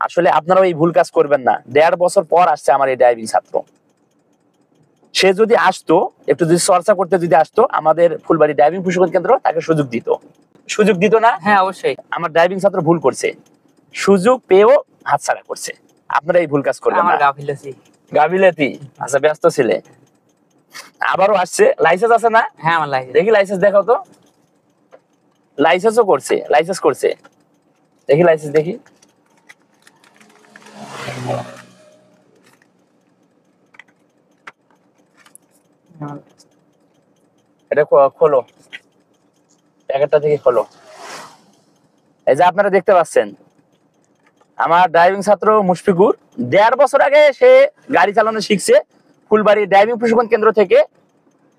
আসলে আপনারা এই ভুল কাজ করবেন না। 1.5 বছর পর আসছে আমার এই ড্রাইভিং ছাত্র। সে যদি আসতো, একটু যদি চর্চা করতে যদি আসতো, আমাদের ফুলবাড়ি ড্রাইভিং প্রশিক্ষণ কেন্দ্র তাকে সুযোগ দিত। সুযোগ দিত না? হ্যাঁ অবশ্যই। আমার ড্রাইভিং ছাত্র ভুল করছে, সুযোগ পেয়েও হাতছাড়া করছে। আপনারা এই ভুল কাজ করবেন আমার না। গাফিলতি। গাফিলতি? আচ্ছা, ব্যস্ত ছিলে। আবারও আসছে। লাইসেন্স আছে না? হ্যাঁ আমার লাইসেন্স। দেখি লাইসেন্স দেখাও তো। লাইসেন্সও করছে, লাইসেন্স করছে। দেখি লাইসেন্স দেখি। এটা খোলো, প্যাকেটটা থেকে খোলো। এই যে আপনারা দেখতে পাচ্ছেন, আমার ড্রাইভিং ছাত্র মুশফিকুর 1.5 বছর আগে সে গাড়ি চালানো শিখছে ফুলবাড়ি ড্রাইভিং প্রশিক্ষণ কেন্দ্র থেকে।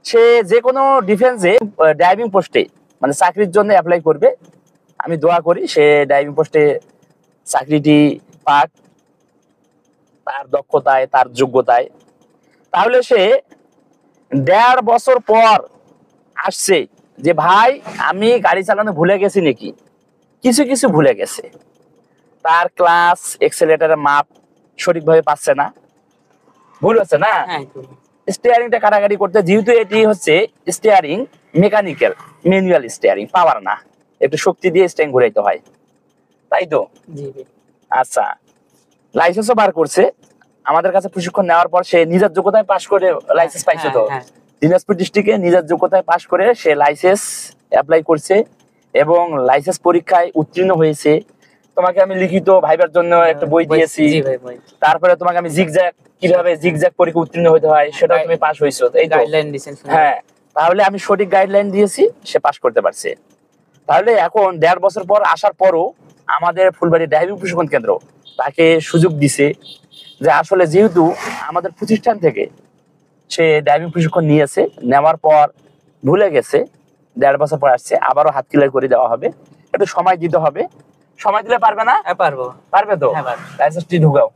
সে যে কোনো ডিফেন্সে ড্রাইভিং পোস্টে মানে চাকরির জন্য অ্যাপ্লাই করবে। আমি দোয়া করি সে ড্রাইভিং পোস্টে চাকরিটি পাক, তার দক্ষতায়, তার যোগ্যতায়। তাহলে সে 1.5 বছর পর আসছে যে ভাই আমি গাড়ি চালানো ভুলে গেছি নাকি, কিছু কিছু ভুলে গেছে। তার ক্লাস এক্সেলেটারের মাপ সঠিকভাবে পাচ্ছে না, ভুল হচ্ছে না। স্টিয়ারিংটা কাটাকাটি করতে, যেহেতু এটি হচ্ছে স্টিয়ারিং মেকানিক্যাল, ম্যানুয়াল স্টিয়ারিং, পাওয়ার না, একটু শক্তি দিয়ে স্টিয়ারিং ঘুরাইতে হয়, তাই তো? আচ্ছা, লাইসেন্সও বার করছে। আমাদের কাছে প্রশিক্ষণ নেওয়ার পর সে নিজের যোগ্যতায় পাশ করে লাইসেন্স পাইছে। তো দিনাজপুর ডিস্ট্রিক্টে নিজের যোগ্যতায় পাশ করে সে লাইসেন্স অ্যাপ্লাই করছে এবং লাইসেন্স পরীক্ষায় উত্তীর্ণ হয়েছে। তোমাকে আমি লিখিত ভাইবার জন্য একটা বই দিয়েছি। তারপরে তোমাকে আমি জিগজ্যাগ, কিভাবে জিগজ্যাগ পরীক্ষা উত্তীর্ণ হতে হয় সেটা তুমি পাস হইছো, এই গাইডলাইন দিয়েছেন। হ্যাঁ, তাহলে আমি সঠিক গাইডলাইন দিয়েছি, সে পাস করতে পারছে। তাহলে এখন 1.5 বছর পর আসার পরও আমাদের ফুলবাড়ি ড্রাইভিং প্রশিক্ষণ কেন্দ্র তাকে সুযোগ দিছে যে আসলে যেহেতু আমাদের প্রতিষ্ঠান থেকে সে ড্রাইভিং প্রশিক্ষণ নিয়েছে, নেওয়ার পর ভুলে গেছে, 1.5 বছর পর আসছে, আবারও হাত ক্লিয়ার করে দেওয়া হবে। একটু সময় দিতে হবে। সময় দিলে পারবে না? পারবো। পারবে তো? লাইসেন্সটি ঢুকাও।